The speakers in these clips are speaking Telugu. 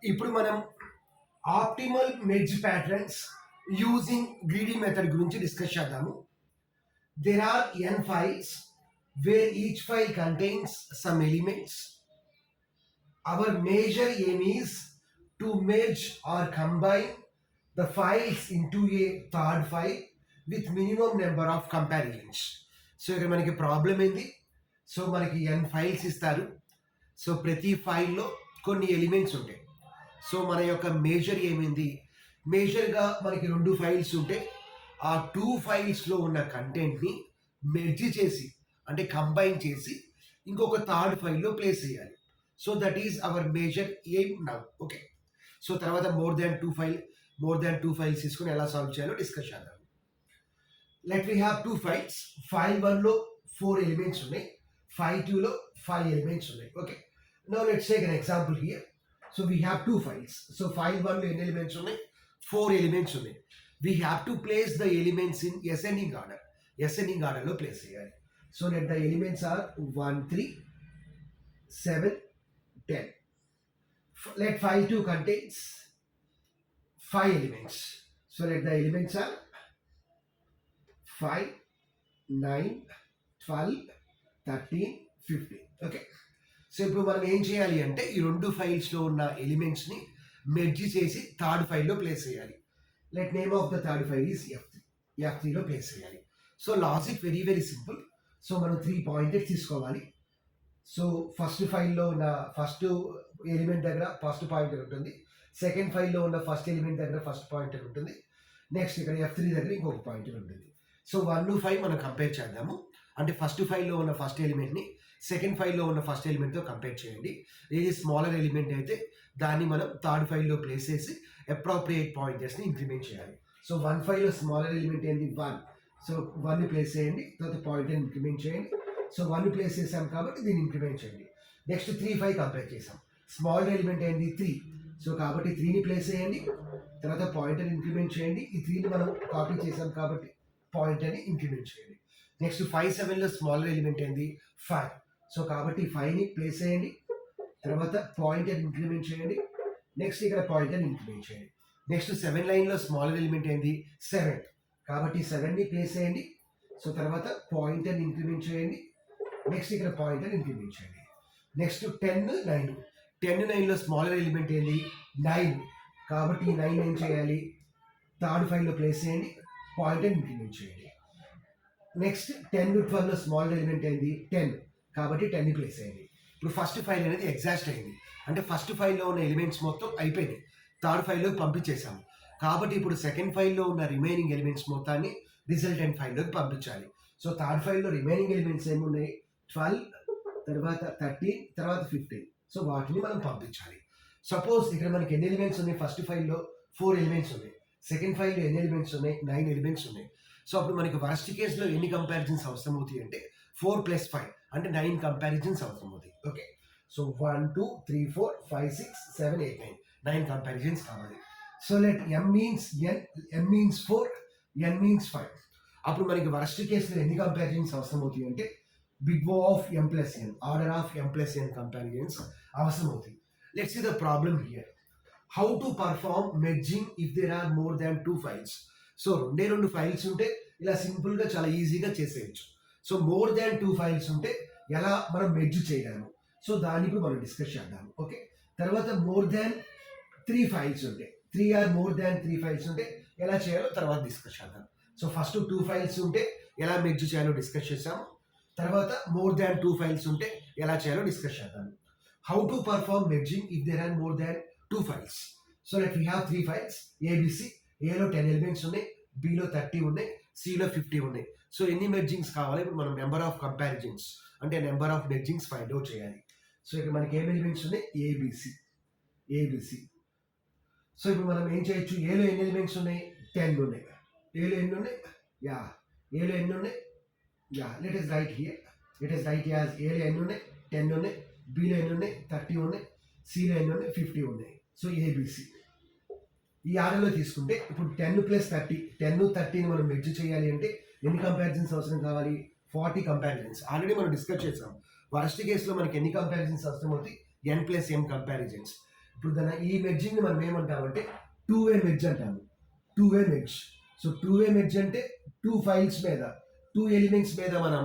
ఇప్పుడు మనం optimal merge patterns using greedy method గురించి డిస్కస్ చేద్దాము. There are n files where each file contains some elements. Our major aim is to merge or combine the files into a third file with minimum number of comparisons. So ఇక్కడ మనకి ప్రాబ్లం ఏంది? సో మనకి n ఫైల్స్ ఇస్తారు. సో ప్రతి ఫైల్లో కొన్ని ఎలిమెంట్స్ ఉంటాయి. సో మన యొక్క మేజర్ ఏమైంది? మేజర్గా మనకి 2 ఫైల్స్ ఉంటే ఆ 2 ఫైల్స్లో ఉన్న కంటెంట్ని మెర్జ్ చేసి అంటే కంబైన్ చేసి ఇంకొక థర్డ్ ఫైల్లో ప్లేస్ చేయాలి. So that is our major aim now. Okay, so తర్వాత మోర్ దాన్ టూ ఫైల్స్ తీసుకొని ఎలా సాల్వ్ చేయాలో డిస్కస్ చేద్దాం. Let we have 2 files. File 1లో 4 ఎలిమెంట్స్ ఉన్నాయి, ఫైల్ 2లో 5 ఎలిమెంట్స్ ఉన్నాయి. Okay, now let's take an example here. So we have 2 files. So file 1లో ఎన్ని ఎలిమెంట్స్ ఉన్నాయి? 4 ఎలిమెంట్స్ ఉన్నాయి. We have to place the elements in ascending ఆర్డర్లో ప్లేస్ చేయాలి. So let the elements are 1 3 7 10. Let file 2 contains 5 elements. So let the elements are 5 9 12 13 15. Okay, so ఇప్పుడు మనం ఏం చేయాలి అంటే ఈ 2 ఫైల్స్లో ఉన్న ఎలిమెంట్స్ని మెర్జ్ చేసి థర్డ్ ఫైల్లో ప్లేస్ చేయాలి. Let name of the third file is F3లో ప్లేస్ చేయాలి. So logic very very simple. So మనం 3 పాయింటర్స్ తీసుకోవాలి. సో ఫస్ట్ ఫైల్లో ఉన్న ఫస్ట్ ఎలిమెంట్ దగ్గర ఫస్ట్ పాయింటర్ ఉంటుంది, సెకండ్ ఫైల్లో ఉన్న ఫస్ట్ ఎలిమెంట్ దగ్గర ఫస్ట్ పాయింటర్ ఉంటుంది, నెక్స్ట్ ఇక్కడ F3 దగ్గర ఇంకొక పాయింటర్ ఉంటుంది. సో 1 5 మనం కంపేర్ చేద్దాము. అంటే ఫస్ట్ ఫైల్లో ఉన్న ఫస్ట్ ఎలిమెంట్ని సెకండ్ ఫైల్లో ఉన్న ఫస్ట్ ఎలిమెంట్తో కంపేర్ చేయండి. ఏది స్మాలర్ ఎలిమెంట్ అయితే దాన్ని మనం థర్డ్ ఫైల్లో ప్లేస్ చేసి అప్రోప్రియేట్ పాయింటర్స్ని ఇంక్రిమెంట్ చేయాలి. సో 1 5లో స్మాలర్ ఎలిమెంట్ ఏంది? 1. సో 1ని ప్లేస్ చేయండి, తర్వాత పాయింటర్ని ఇంక్రిమెంట్ చేయండి. సో 1 ప్లేస్ చేసాం కాబట్టి దీన్ని ఇంక్రిమెంట్ చేయండి. నెక్స్ట్ 3 5 కంపేర్ చేసాం. స్మాల్ ఎలిమెంట్ ఏంటి? 3. సో కాబట్టి 3ని ప్లేస్ చేయండి, తర్వాత పాయింటర్ ఇంక్రిమెంట్ చేయండి. ఈ 3ని మనం కాపీ చేసాం కాబట్టి పాయింటర్ని ఇంక్రిమెంట్ చేయండి. నెక్స్ట్ 5 7లో స్మాలర్ ఎలిమెంట్ ఏంది? 5. సో కాబట్టి 5ని ప్లేస్ చేయండి, తర్వాత పాయింటర్ ఇంక్రిమెంట్ చేయండి. నెక్స్ట్ ఇక్కడ పాయింటర్ ఇంక్రిమెంట్ చేయండి. నెక్స్ట్ 7 9లో స్మాలర్ ఎలిమెంట్ ఏంది? 7. కాబట్టి 7ని ప్లేస్ చేయండి. సో తర్వాత పాయింటర్ ఇంక్రిమెంట్ చేయండి. నెక్స్ట్ ఇక్కడ పాయింటర్ ఇంక్రిమెంట్ చేయండి. నెక్స్ట్ 10 9లో స్మాలర్ ఎలిమెంట్ ఏంది? 9. కాబట్టి ఈ 9 ఏం చేయాలి? థర్డ్ ఫైల్లో ప్లేస్ చేయండి, పాయింటర్ ఇంక్రిమెంట్ చేయండి. నెక్స్ట్ 10 12లో స్మాలర్ ఎలిమెంట్ ఏంది? 10. కాబట్టి 10ని ప్లేస్ చేయండి. ఇప్పుడు ఫస్ట్ ఫైల్ అనేది ఎగ్జాస్ట్ అయింది, అంటే ఫస్ట్ ఫైల్లో ఉన్న ఎలిమెంట్స్ మొత్తం అయిపోయింది, థర్డ్ ఫైల్లోకి పంపించేసాము. కాబట్టి ఇప్పుడు సెకండ్ ఫైల్లో ఉన్న రిమైనింగ్ ఎలిమెంట్స్ మొత్తాన్ని రిజల్టెంట్ ఫైల్లోకి పంపించాలి. సో థర్డ్ ఫైల్లో రిమైనింగ్ ఎలిమెంట్స్ ఏమున్నాయి? 12, తర్వాత 13, తర్వాత 15. సో వాటిని మనం పంపించాలి. సపోజ్ ఇక్కడ మనకి ఎన్ని ఎలిమెంట్స్ ఉన్నాయి? ఫస్ట్ ఫైల్లో 4 ఎలిమెంట్స్ ఉన్నాయి, సెకండ్ ఫైల్లో ఎన్ని ఎలిమెంట్స్ ఉన్నాయి? 9 ఎలిమెంట్స్ ఉన్నాయి. సో అప్పుడు మనకి వర్స్ట్ కేసులో ఎన్ని కంపారిజన్స్ అవసరం అవుతాయి అంటే 4 + 5 అంటే 9 కంపారిజన్స్ అవసరం అవుతాయి. ఓకే, సో 1 2 3 4 5 6 7 8 9 కంపారిజన్స్ కావాలి. So let m means 4, n means 5. అప్పుడు మనకి వర్స్ట్ కేసులో ఎన్ని కంపారిజన్స్ అవసరం అవుతాయి అంటే big O of m + n, order of m + n comparisons అవసరం అవుతాయి. Let's see the problem here. How to perform merging if there are more than 2 files. So 2 files ఉంటే ఇలా సింపుల్గా చాలా ఈజీగా చేసేయచ్చు. సో మోర్ దాన్ 2 ఫైల్స్ ఉంటే ఎలా మనం మెర్జ్ చేయగలము, సో దాన్ని కూడా మనం డిస్కస్ చేద్దాము. ఓకే, తర్వాత మోర్ దాన్ 3 ఫైల్స్ ఉంటే 3 ఆర్ మోర్ దాన్ 3 ఫైల్స్ ఉంటే ఎలా చేయాలో తర్వాత డిస్కస్ చేద్దాం. సో ఫస్ట్ 2 ఫైల్స్ ఉంటే ఎలా మెర్జ్ చేయాలో డిస్కస్ చేసాము, తర్వాత మోర్ దాన్ 2 ఫైల్స్ ఉంటే ఎలా చేయాలో డిస్కస్ చేద్దాం. How to perform merging if there are more than 2 files. So let we have 3 files ABC. ఏలో 10 ఎలిమెంట్స్ ఉన్నాయి, బిలో 30 ఉన్నాయి, సిలో 50 ఉన్నాయి. సో ఎన్ని మెర్జింగ్స్ కావాలి? ఇప్పుడు మనం నెంబర్ ఆఫ్ కంపారిజన్స్ అంటే నెంబర్ ఆఫ్ మెర్జింగ్స్ ఫైండ్ అవుట్ చేయాలి. సో ఇక్కడ మనకి ఏం ఎలిమెంట్స్ ఉన్నాయి? ABC. సో ఇప్పుడు మనం ఏం చేయొచ్చు? ఏలో ఎన్ని ఎలిమెంట్స్ ఉన్నాయి? 10 ఉన్నాయి. ఏలో ఎన్ని ఉన్నాయి? ఏలో ఎన్ని ఉన్నాయి? Let is right here. As ఏలో ఎన్ని ఉన్నాయి? 10 ఉన్నాయి, బిలో ఎన్ని ఉన్నాయి? 30 ఉన్నాయి, సిలో ఎన్ని ఉన్నాయి? 50 ఉన్నాయి. సో ABC ఈ ఆర్డర్లో తీసుకుంటే ఇప్పుడు 10 + 30, 10 30ని మనం మెర్జ్ చేయాలి అంటే ఎన్ని కంపారిజన్స్ అవసరం కావాలి? 40 కంపారిజన్స్. ఆల్రెడీ మనం డిస్కస్ చేసాం. వర్స్ట్ కేసులో మనకి ఎన్ని కంపారిజన్స్ అవసరం అవుతాయి? n + m comparisons. ఇప్పుడు ఈ మెర్జింగ్ని మనం ఏమంటామంటే టూ వే మెర్జ్ అంటాము. Two way merge. So two way merge అంటే టూ ఫైల్స్ మీద, టూ ఎలిమెంట్స్ మీద మనం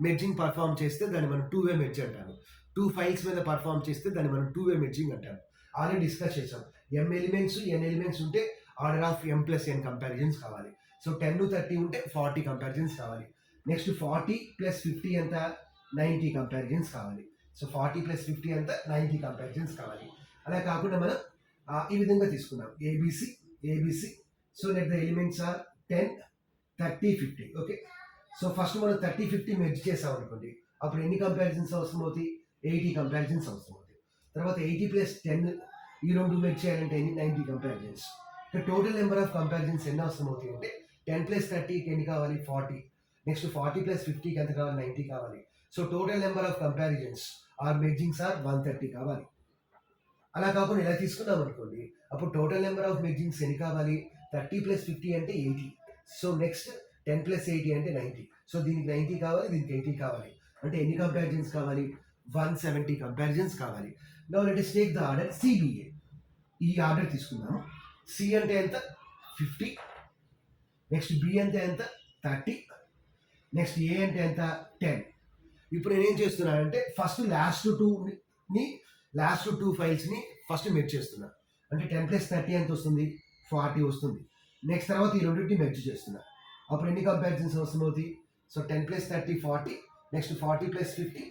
మెర్జింగ్ పర్ఫామ్ చేస్తే దాన్ని మనం టూ వే మెర్జ్ అంటాము. టూ ఫైల్స్ మీద పర్ఫామ్ చేస్తే దాన్ని మనం టూ వే మెర్జింగ్ అంటాము. ఆల్రెడీ డిస్కస్ చేసాం. ఎం ఎలిమెంట్స్ ఎన్ ఎలిమెంట్స్ ఉంటే order of M plus N comparisons కావాలి. సో 10-30 ఉంటే 40 కంపారిజన్స్ కావాలి. నెక్స్ట్ 40 ప్లస్ 50 ఎంత 90 కంపారిజన్స్ కావాలి. సో 40 ప్లస్ 50 ఎంత 90 కంపారిజన్స్ కావాలి. అలా కాకుండా మనం ఈ విధంగా తీసుకున్నాం ABC ABC. So let the elements are 10, 30, 50. Okay. So first మనం 30, 50 మెర్జ్ చేసాం అనుకోండి, అప్పుడు ఎన్ని కంపారిజన్స్ అవసరం అవుతాయి? 80 కంపారిజన్స్ అవసరం అవుతాయి. తర్వాత 80 ప్లస్ 10 ఈ రెండు మెర్జ్ చేయాలంటే 90 comparisons. Total number of comparisons ఎన్ని అవసరం అవుతాయి అంటే 10 ప్లస్ 30కి ఎన్ని కావాలి? 40. నెక్స్ట్ 40 ప్లస్ 50కి ఎంత కావాలి? 90 కావాలి. So total number of comparisons or mergings are 130 కావాలి. అలా కాకుండా ఇలా తీసుకున్నాం అనుకోండి, అప్పుడు టోటల్ నెంబర్ ఆఫ్ మెర్జింగ్స్ ఎన్ని కావాలి? 30 ప్లస్ 50 అంటే 80. సో నెక్స్ట్ 10 ప్లస్ 80 అంటే 90. సో దీనికి 90 కావాలి, దీనికి 80 కావాలి. అంటే ఎన్ని కంపారిజన్స్ కావాలి? 170 కంపారిజన్స్ కావాలి. Now let us take the order CBA. ఈ ఆర్డర్ తీసుకున్నాము. సి అంటే ఎంత? 50. నెక్స్ట్ బి అంటే ఎంత? 30. నెక్స్ట్ ఏ అంటే ఎంత? 10. ఇప్పుడు నేనేం చేస్తున్నానంటే ఫస్ట్ లాస్ట్ టూ ఫైల్స్ని ఫస్ట్ మెర్జ్ చేస్తున్నా. అంటే 10 ప్లస్ 30 ఎంత వస్తుంది? 40 వస్తుంది. నెక్స్ట్ తర్వాత ఈ రెండింటిని మెర్జ్ చేస్తున్నా. అప్పుడు ఎన్ని కంపారిజన్స్ అవసరం అవుతాయి? So 10 plus 30 40. Next 40 plus 50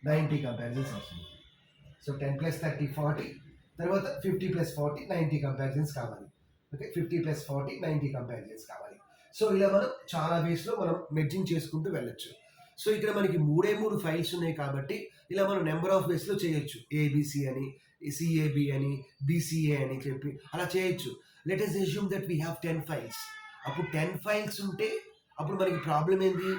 90 comparisons అవసరం అవుతాయి. So 10 plus 30 40. తర్వాత 50 ప్లస్ 40 90 కంపారిజన్స్ కావాలి. ఓకే, 50 ప్లస్ 40 90 కంపారిజన్స్ కావాలి. సో ఇలా మనం చాలా వేస్లో మనం మెర్జింగ్ చేసుకుంటూ వెళ్ళొచ్చు. సో ఇక్కడ మనకి మూడు ఫైల్స్ ఉన్నాయి కాబట్టి ఇలా మనం నెంబర్ ఆఫ్ వేస్లో చేయొచ్చు. ఏబిసి అని, సిఏబి అని, బిసిఏ అని చెప్పి అలా చేయొచ్చు. Let us assume that we have 10 files. అప్పుడు 10 ఫైల్స్ ఉంటే అప్పుడు మనకి ప్రాబ్లం ఏంది?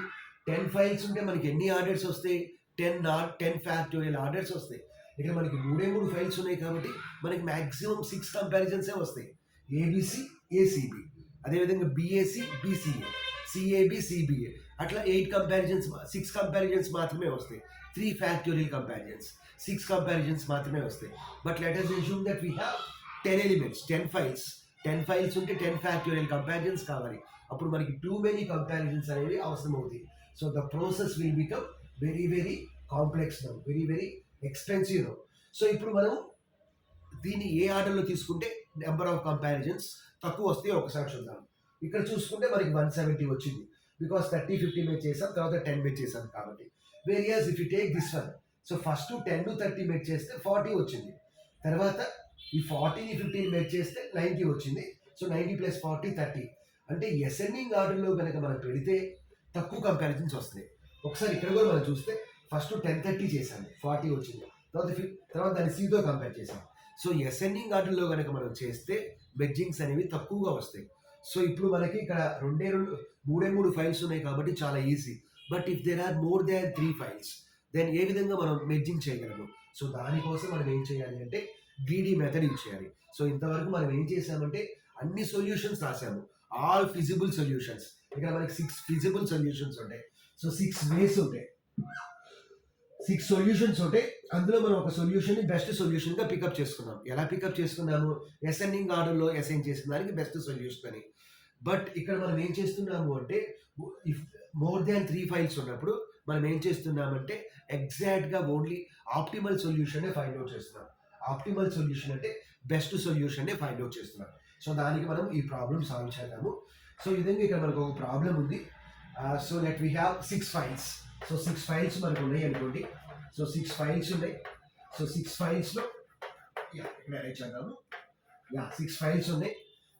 10 ఫైల్స్ ఉంటే మనకి ఎన్ని ఆర్డర్స్ వస్తాయి? 10 ఫ్యాక్టోరియల్ ఆర్డర్స్ వస్తాయి. ఇక్కడ మనకి మూడు ఫైల్స్ ఉన్నాయి కాబట్టి మనకి మ్యాక్సిమం 6 కంపారిజన్సే వస్తాయి. ఏబిసి ఏసిబి, అదేవిధంగా బిఏసి బిసిఏ, సిఏబి సిబిఏ, అట్లా 6 కంపారిజన్స్ మాత్రమే వస్తాయి. 3 ఫ్యాక్టోరియల్ కంపారిజన్స్, 6 కంపారిజన్స్ మాత్రమే వస్తాయి. But let us assume that we have 10 elements, 10 files. 10 files ఉంటే 10 ఫ్యాక్టోరియల్ కంపారిజన్స్ కావాలి. అప్పుడు మనకి టూ మెనీ కంపారిజన్స్ అనేవి అవసరం అవుతాయి. So the process will become very very complex now, very very expensive now. So ఇప్పుడు మనం దీన్ని ఏ ఆర్డర్లో తీసుకుంటే నెంబర్ ఆఫ్ కంపారిజన్స్ తక్కువ వస్తాయి ఒకసారి చూద్దాం. ఇక్కడ చూసుకుంటే మనకి 170 వచ్చింది. బికాస్ 30, 50 మెచ్ చేసాం, తర్వాత 10 మెచ్ చేసాం కాబట్టి. Various if you take this one, so first 10-30 match చేస్తే 40 వచ్చింది. తర్వాత ఈ 40ని 50 మెచ్ చేస్తే 90 వచ్చింది. So 90 plus 40 30. అంటే ఎసెండింగ్ ఆర్డర్లో కనుక మనం పెడితే తక్కువ కంపారిజన్స్ వస్తాయి. ఒకసారి ఇక్కడ కూడా మనం చూస్తే ఫస్ట్ 10-30 చేశాను, 40 వచ్చింది. తర్వాత దాన్ని సితో కంపేర్ చేసాం. సో ఎసెండింగ్ ఆర్డర్లో కనుక మనం చేస్తే మెర్జింగ్స్ అనేవి తక్కువగా వస్తాయి. సో ఇప్పుడు మనకి ఇక్కడ మూడు ఫైల్స్ ఉన్నాయి కాబట్టి చాలా easy. But if there are more than 3 files, then ఏ విధంగా మనం మెర్జింగ్ చేయగలము? సో దానికోసం మనం ఏం చేయాలి అంటే గ్రీడీ మెథడ్ యూజ్ చేయాలి. సో ఇంతవరకు మనం ఏం చేసామంటే అన్ని సొల్యూషన్స్ రాసాము, ఆల్ ఫిజిబుల్ సొల్యూషన్స్. ఇక్కడ మనకి 6 ఫిజిబుల్ సొల్యూషన్స్ ఉంటాయి. సో 6 వేస్ ఉంటాయి, 6 సొల్యూషన్స్ ఉంటాయి. అందులో మనం ఒక సొల్యూషన్ని బెస్ట్ సొల్యూషన్గా పికప్ చేసుకున్నాం. ఎలా పికప్ చేసుకున్నాము? అసెండింగ్ ఆర్డర్లో అసైన్ చేసిన దానికి బెస్ట్ సొల్యూషన్ అని. బట్ ఇక్కడ మనం ఏం చేస్తున్నాము అంటే ఇఫ్ మోర్ దాన్ 3 ఫైల్స్ ఉన్నప్పుడు మనం ఏం చేస్తున్నామంటే ఎగ్జాక్ట్గా ఓన్లీ ఆప్టిమల్ సొల్యూషనే ఫైండ్ అవుట్ చేస్తున్నాం. ఆప్టిమల్ సొల్యూషన్ అంటే బెస్ట్ సొల్యూషన్నే ఫైండ్ అవుట్ చేస్తున్నాం. సో దానికి మనం ఈ ప్రాబ్లం సాల్వ్ చేద్దాము. సో ఈ విధంగా ఇక్కడ మనకు ఒక ప్రాబ్లం ఉంది. So let we have 6 files. So 6 files మనకు ఉన్నాయి అనుకోండి. సో 6 ఫైల్స్ ఉన్నాయి. సో 6 ఫైల్స్లో ఇక్కడ అరేంజ్ చేద్దాము. 6 ఫైల్స్ ఉన్నాయి.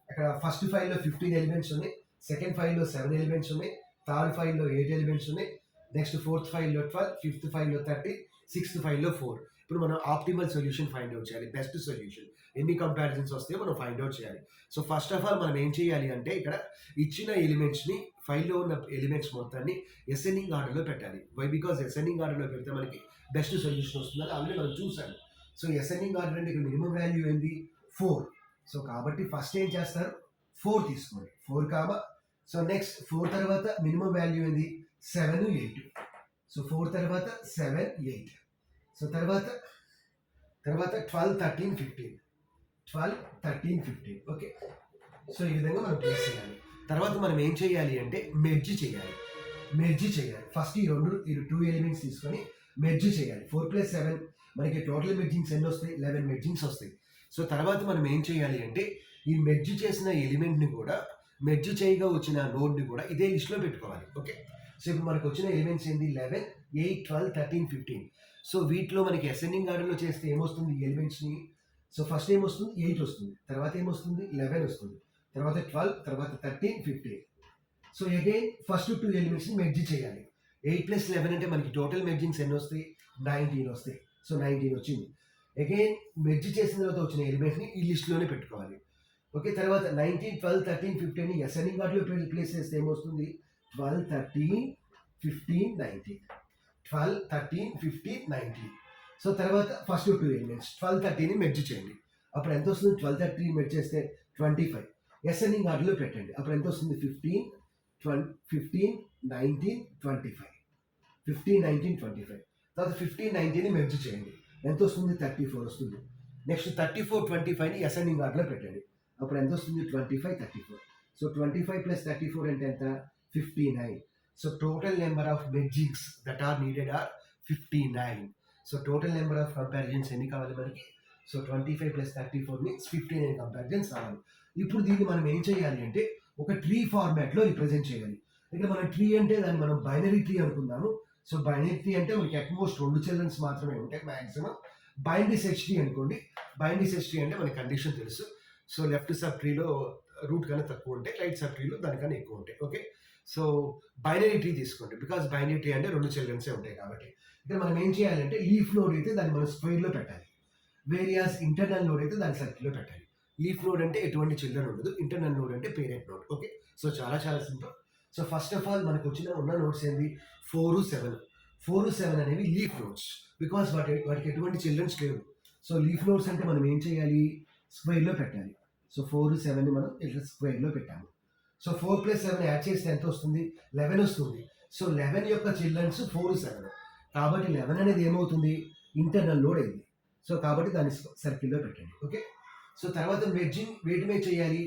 అక్కడ ఫస్ట్ ఫైల్లో 15 ఎలిమెంట్స్ ఉన్నాయి, సెకండ్ ఫైల్లో 7 ఎలిమెంట్స్ ఉన్నాయి, థర్డ్ ఫైల్లో 8 ఎలిమెంట్స్ ఉన్నాయి, నెక్స్ట్ ఫోర్త్ ఫైల్లో 12, ఫిఫ్త్ ఫైల్లో 30, సిక్స్త్ ఫైల్లో 4. ఇప్పుడు మనం ఆప్టిమల్ సొల్యూషన్ ఫైండ్ అవుట్ చేయాలి, బెస్ట్ సొల్యూషన్. ఎన్ని కంపారిజన్స్ వస్తాయో మనం ఫైండ్ అవుట్ చేయాలి. సో ఫస్ట్ ఆఫ్ ఆల్ మనం ఏం చేయాలి అంటే ఇక్కడ ఇచ్చిన ఎలిమెంట్స్ని, ఫైల్లో ఉన్న ఎలిమెంట్స్ మొత్తాన్ని అసెండింగ్ ఆర్డర్లో పెట్టాలి. వై? బికాజ్ అసెండింగ్ ఆర్డర్లో పెడితే మనకి బెస్ట్ సొల్యూషన్ వస్తుందని ఆల్రెడీ మనం చూసాము. సో అసెండింగ్ ఆర్డర్ అంటే ఇక్కడ మినిమం వాల్యూ ఏంది? 4. సో కాబట్టి ఫస్ట్ ఏం చేస్తారు? 4 తీసుకోండి, 4 కామా. సో నెక్స్ట్ 4 తర్వాత మినిమం వాల్యూ ఏంది? 7, 8. సో 4 తర్వాత 7, 8. సో తర్వాత తర్వాత 12, 13, 15, 12, 13, 15. ఓకే, సో ఈ విధంగా మనం ప్లేస్ చేయాలి. తర్వాత మనం ఏం చేయాలి అంటే మెర్జ్ చేయాలి. ఫస్ట్ ఈ 2 ఎలిమెంట్స్ తీసుకొని మెర్జ్ చేయాలి. 4+7 మనకి టోటల్ మెర్జింగ్స్ ఎన్ని వస్తాయి? 11 మెర్జింగ్స్ వస్తాయి. సో తర్వాత మనం ఏం చేయాలి అంటే ఈ మెర్జ్ చేసిన ఎలిమెంట్ని కూడా మెర్జ్ చేయగా వచ్చిన నోడ్ని కూడా ఇదే లిస్ట్లో పెట్టుకోవాలి. ఓకే, సో ఇప్పుడు మనకు వచ్చిన ఎలిమెంట్స్ ఏంటి? 11, 8, 12, 13, 15. సో వీటిలో మనకి అసెండింగ్ ఆర్డర్లో చేస్తే ఏమొస్తుంది? ఈ ఎలిమెంట్స్ని సో ఫస్ట్ ఏమొస్తుంది? 8 వస్తుంది, తర్వాత ఏమొస్తుంది? 11 వస్తుంది, తర్వాత 12, తర్వాత 13, 15. సో అగైన్ ఫస్ట్ 2 ఎలిమెంట్స్ని మెర్జ్ చేయాలి. 8+11 అంటే మనకి టోటల్ మెర్జింగ్స్ ఎన్ని వస్తాయి? 19 వస్తాయి. సో 19 వచ్చింది. అగైన్ మెర్జ్ చేసిన తర్వాత వచ్చిన ఎలిమెంట్ని ఈ లిస్ట్లోనే పెట్టుకోవాలి. ఓకే, తర్వాత 19, 12, 13, 15 అసెండింగ్ ఆర్డర్లో ప్లేస్ చేస్తే ఏమొస్తుంది? 12, 13, 15, 19. 12, 13, 15, 19. సో తర్వాత ఫస్ట్ 2 ఎలిమెంట్స్ 12, 13ని మెర్జ్ చేయండి. అప్పుడు ఎంత వస్తుంది? 12, 13 మెర్జ్ చేస్తే 25. అసెండింగ్ ఆర్డర్లో పెట్టండి. అప్పుడు ఎంత వస్తుంది? 15, 19, 25. 15, 19, 25. తర్వాత 15, 19ని మెర్జ్ చేయండి. ఎంత వస్తుంది? 34 వస్తుంది. నెక్స్ట్ 34, 25ని అసెండింగ్ ఆర్డర్లో పెట్టండి. అప్పుడు ఎంత వస్తుంది? 25, 34. సో 25 + 34 అంటే ఎంత? 59. So total number of mergings that are needed are 59. So total number of comparisons ఎన్ని కావాలి మనకి? సో 25 + 34 మీన్స్ 59 కంపారిజన్స్ రావాలి. ఇప్పుడు దీన్ని మనం ఏం చేయాలి అంటే ఒక ట్రీ ఫార్మాట్లో రిప్రజెంట్ చేయాలి. ఇక్కడ మనం ట్రీ అంటే దాన్ని మనం బైనరీ ట్రీ అనుకుందాము. సో బైనరీ ట్రీ అంటే మనకి అట్మోస్ట్ 2 చిల్డ్రన్స్ మాత్రమే ఉంటాయి మ్యాక్సిమం. బైనరీ సెర్చ్ ట్రీ అనుకోండి. బైనరీ సెర్చ్ ట్రీ అంటే మనకి కండిషన్ తెలుసు. సో లెఫ్ట్ సబ్ ట్రీలో రూట్ కన్నా తక్కువ ఉంటాయి, రైట్ సబ్ ట్రీలో దానికన్నా ఎక్కువ ఉంటాయి. ఓకే, సో బైనరీ ట్రీ తీసుకోండి. బికాస్ బైనరీ ట్రీ అంటే 2 చిల్డ్రన్సే ఉంటాయి కాబట్టి. ఇక్కడ మనం ఏం చేయాలంటే లీఫ్ నోడ్ అయితే దాన్ని మనం స్క్వేర్లో పెట్టాలి. వేరియాస్ ఇంటర్నల్ నోడ్ అయితే దాన్ని సర్కిల్లో పెట్టాలి. లీఫ్ నోడ్ అంటే ఎటువంటి చిల్డ్రన్ ఉండదు, ఇంటర్నల్ నోడ్ అంటే పేరెంట్ నోడ్. ఓకే, సో చాలా చాలా simple. So first of all మనకు ఉన్న నోడ్స్ ఏంటి? 4, 7. 4, 7 అనేవి లీఫ్ నోడ్స్. బికాస్ వాటికి ఎటువంటి చిల్డ్రన్స్ లేవు. సో లీఫ్ నోడ్స్ అంటే మనం ఏం చేయాలి? స్క్వేర్లో పెట్టాలి. సో 4, 7ని మనం ఇట్లా స్క్వేర్లో పెట్టాము. సో 4+7 యాడ్ చేస్తే ఎంత వస్తుంది? 11 వస్తుంది. సో 11 యొక్క చిల్డ్రన్స్ 4, 7. కాబట్టి 11 అనేది ఏమవుతుంది? ఇంటర్నల్ నోడ్ అయింది. సో కాబట్టి దాన్ని సర్కిల్లో పెట్టండి. ఓకే, సో తర్వాత మెర్జింగ్ వేటి మీద చేయాలి?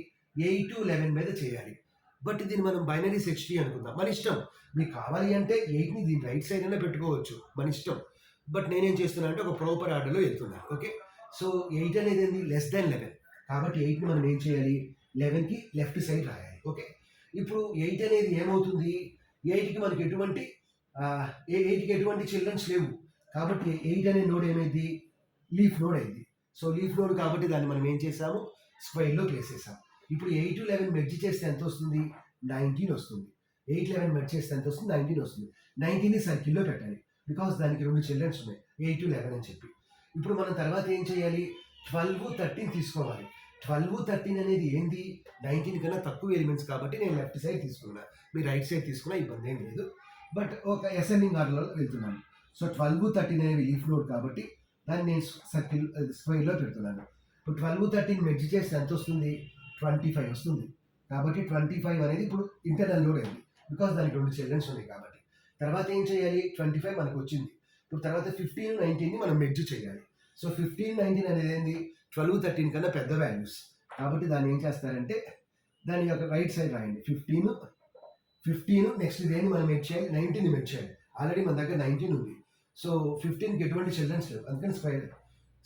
8, 11 మీద చేయాలి. బట్ దీన్ని మనం బైనరీ సెర్చ్ ట్రీ అనుకుందాం. మన ఇష్టం. మీకు కావాలి అంటే 8ని దీని రైట్ సైడ్ అయినా పెట్టుకోవచ్చు, మన ఇష్టం. బట్ నేనేం చేస్తున్నా అంటే ఒక ప్రాపర్ ఆర్డర్లో వెళ్తున్నాను. ఓకే, సో 8 అనేది ఏంది? <11. కాబట్టి 8ని మనం ఏం చేయాలి? 11కి లెఫ్ట్ సైడ్ రాయాలి. ఓకే, ఇప్పుడు 8 అనేది ఏమవుతుంది? 8కి మనకి ఎటువంటి 8కి ఎటువంటి చిల్డ్రన్స్ లేవు. కాబట్టి 8 అనే నోడ్ ఏమైంది? లీఫ్ నోడ్ అయింది. సో లీఫ్ నోడ్ కాబట్టి దాన్ని మనం ఏం చేసాము? స్క్వేర్లో ప్లేస్ చేసాం. ఇప్పుడు 8, 11 మెర్జ్ చేస్తే ఎంత వస్తుంది? 19 వస్తుంది. 8, 11 మెర్జ్ చేస్తే ఎంత వస్తుంది? 19 వస్తుంది. 19ని సర్కిల్లో పెట్టాలి. బికాస్ దానికి 2 చిల్డ్రన్స్ ఉన్నాయి, 8, 11 అని చెప్పి. ఇప్పుడు మనం తర్వాత ఏం చేయాలి? 12, 13 తీసుకోవాలి. 12, 13 అనేది ఏంది? 19 కన్నా తక్కువ ఎలిమెంట్స్ కాబట్టి నేను లెఫ్ట్ సైడ్ తీసుకున్నా. మీరు రైట్ సైడ్ తీసుకున్నా ఇబ్బంది ఏం లేదు. బట్ ఒక అసెండింగ్ ఆర్డర్లో వెళ్తున్నాను. సో 12, 13 అనేవి లీఫ్ నోడ్ కాబట్టి దాన్ని నేను స్క్వేర్లో పెడుతున్నాను. ఇప్పుడు 12, 13 మెర్జ్ చేస్తే ఎంత వస్తుంది? 25 వస్తుంది. కాబట్టి 25 అనేది ఇప్పుడు ఇంటర్నల్ నోడ్ అయింది. బికాస్ దానికి 2 చిల్డ్రన్స్ ఉన్నాయి కాబట్టి. తర్వాత ఏం చేయాలి? 25 మనకు వచ్చింది. ఇప్పుడు తర్వాత 15, 19ని మనం మెర్జ్ చేయాలి. సో 15, 19 అనేది ఏంది? 12, 13 కన్నా పెద్ద వాల్యూస్ కాబట్టి దాన్ని ఏం చేస్తారంటే దాని యొక్క రైట్ సైడ్ రాయండి. 15 నెక్స్ట్ దేన్ని మనం మెర్జ్ చేయాలి? 19ని మెర్జ్ చేయాలి. ఆల్రెడీ మన దగ్గర 19 ఉంది. సో 15కి ఎటువంటి చిల్డ్రన్స్ లేవు, అందుకని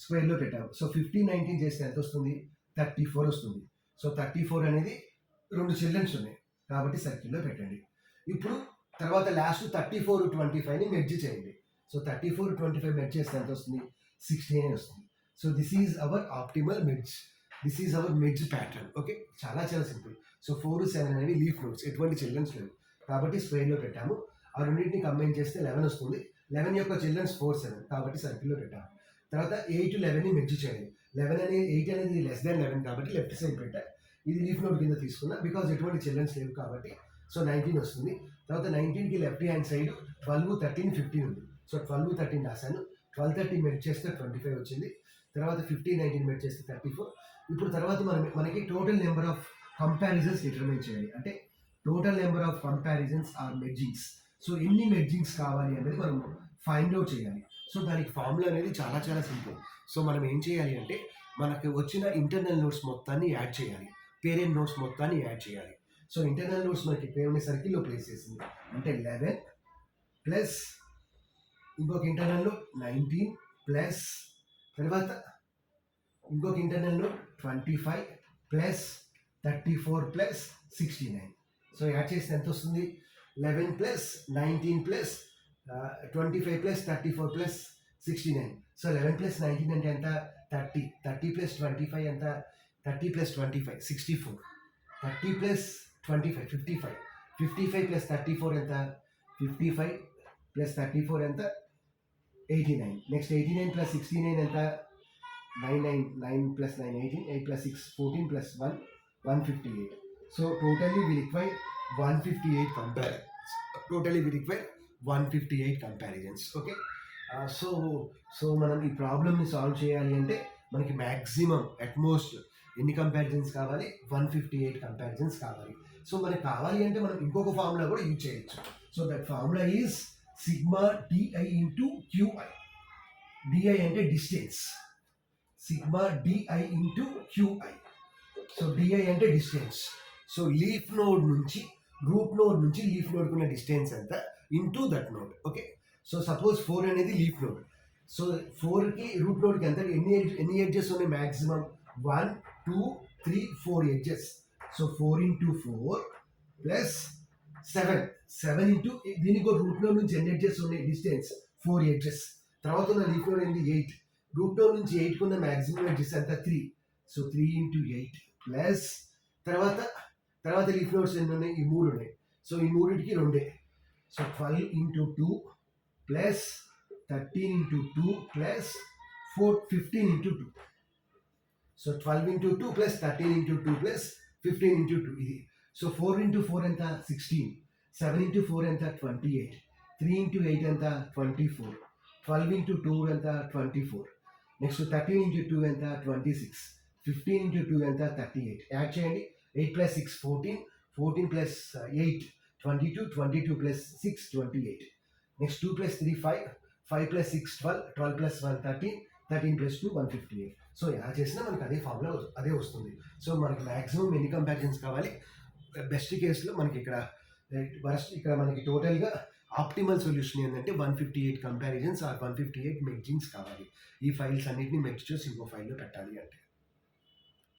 స్క్వేర్లో పెట్టాము. సో 15, 19 చేస్తే ఎంత వస్తుంది? 34 వస్తుంది. సో 34 అనేది 2 చిల్డ్రన్స్ ఉన్నాయి కాబట్టి సర్కిల్లో పెట్టండి. ఇప్పుడు తర్వాత లాస్ట్ 34, 25ని మెర్జ్ చేయండి. సో 34, 25 మెర్జ్ చేస్తే ఎంత వస్తుంది? 16 వస్తుంది. So this is our optimal merge. This is our merge pattern. Okay, చాలా చాలా సింపుల్. సో 4, 7 అనేవి లీఫ్ నోడ్స్, ఎటువంటి చిల్డ్రన్స్ లేవు కాబట్టి స్క్వేర్లో పెట్టాము. ఆ రెండింటిని కంబైన్ చేస్తే 11 వస్తుంది. 11 యొక్క చిల్డ్రన్స్ 4, 7 కాబట్టి సర్కిల్లో పెట్టాము. తర్వాత 8, 11ని మెర్జ్ చేయాలి. 8 అనేది <11 కాబట్టి లెఫ్ట్ సైడ్ పెట్టాలి. ఇది లీఫ్ నోడ్ కింద తీసుకున్నా బికాజ్ ఎటువంటి చిల్డ్రన్స్ లేవు కాబట్టి. సో 19 వస్తుంది. తర్వాత 19కి లెఫ్ట్ హ్యాండ్ సైడ్ 12, 13, 15 ఉంది. సో 12, 13 రాశాను. 12, 13 మెర్జ్ చేస్తే 25 వచ్చింది. తర్వాత 15, 19 మెర్జ్ చేస్తే 34. ఇప్పుడు తర్వాత మనకి total number of comparisons determine చేయాలి. అంటే total number of comparisons or mergings. So ఎన్ని మెర్జింగ్స్ కావాలి అనేది మనం ఫైండ్ అవుట్ చేయాలి. సో దానికి ఫార్ములా అనేది చాలా చాలా సింపుల్. సో మనం ఏం చేయాలి అంటే మనకు వచ్చిన ఇంటర్నల్ నోట్స్ మొత్తాన్ని యాడ్ చేయాలి, పేరెంట్ నోట్స్ మొత్తాన్ని యాడ్ చేయాలి. సో ఇంటర్నల్ నోట్స్ మనకి పేరుని సర్కిల్లో ప్లేస్ చేసింది అంటే 11 ప్లస్ ఇంకొక ఇంటర్నల్ నోట్ 19 ప్లస్ తర్వాత ఇంకొక internal note 25 plus 34 plus 69. So add చేస్తే ఎంత వస్తుంది? 11 plus 19 plus 25 plus 34 plus 69. So 11 plus 19 అంటే ఎంత? 30 ప్లస్ 25 ఎంత? 30 ప్లస్ 25 64. 30 ప్లస్ 25 55 ప్లస్ 34 ఎంత? 55 ప్లస్ 34 ఎంత? 89. నెక్స్ట్ 89 ప్లస్ 69 ఎంత? 9 plus 9 18, 8 plus 6 14 plus 1 158. So totally we require 158 comparisons. Okay. So మనం ఈ ప్రాబ్లమ్ని సాల్వ్ చేయాలి అంటే మనకి మ్యాక్సిమం అట్మోస్ట్ ఎన్ని కంపారిజన్స్ కావాలి? 158 కంపారిజన్స్ కావాలి. సో మనకి కావాలి అంటే మనం ఇంకొక ఫార్ములా కూడా యూజ్ చేయొచ్చు. So that formula is sigma DI into QI. DI అంటే distance, sigma DI into QI. So DI అంటే డిస్టెన్స్. సో లీఫ్ నోడ్ నుంచి రూట్ నోడ్ నుంచి లీఫ్ నోడ్కి ఉన్న డిస్టెన్స్ ఎంత into that node. Okay. So suppose 4 అనేది లీఫ్ నోడ్. సో 4కి రూట్ నోడ్కి ఎంత? ఎన్ని ఎడ్జెస్ ఉన్నాయి? Maximum 1 2 3 4 edges. So 4 into 4 plus 7 into దీనికి రూట్ నోడ్ నుంచి ఎన్ని ఎడ్జెస్ ఉన్నాయి? Distance 4 edges. తర్వాత ఉన్న లీఫ్ నోడ్ ఏంటి? 8. రూట్ నోడ్ నుంచి 8 కున్న మ్యాక్సిమం ఎడ్జెస్ ఎంత? 3. సో 3 ఇంటూ 8 ప్లస్ తర్వాత లీఫ్ నోడ్స్ ఎన్ని ఉన్నాయి? ఈ 3 ఉన్నాయి. సో ఈ మూడింటికి 2. So 12 into 2 plus 13 into 2 plus 15 into 2. So 12 into 2 plus 13 into 2 plus 15 into 2 ఇది. సో 4 ఇంటూ 4 ఎంత? 16. 7 ఇంటూ 4 ఎంత? 28. 3 ఇంటూ 8 ఎంత? 24. 12 ఇంటూ 2 ఎంత? 24. నెక్స్ట్ 13 ఇంటూ 2 ఎంత? 26. 15 ఇంటూ 2 ఎంత? 38. యాడ్ చేయండి. 8 plus 6 14. 14 plus 8 22. 22 plus 6 28. Next 2 plus 3 5. 5 plus 6 12. 12 plus 1 13. 13 plus 2 158. So add చేసినా మనకి అదే ఫార్ములా అదే వస్తుంది. సో మనకి మ్యాక్సిమం ఎన్ని కంపారిజన్స్ కావాలి? బెస్ట్ కేసులో మనకి ఇక్కడ మనకి టోటల్గా ఆప్టిమల్ సొల్యూషన్ ఏంటంటే 158 కంపారిజన్స్ ఆర్ 158 మెర్జింగ్స్ కావాలి. ఈ ఫైల్స్ అన్నిటిని మెర్జ్ చేసి ఇంకో ఫైల్లో పెట్టాలి అంటే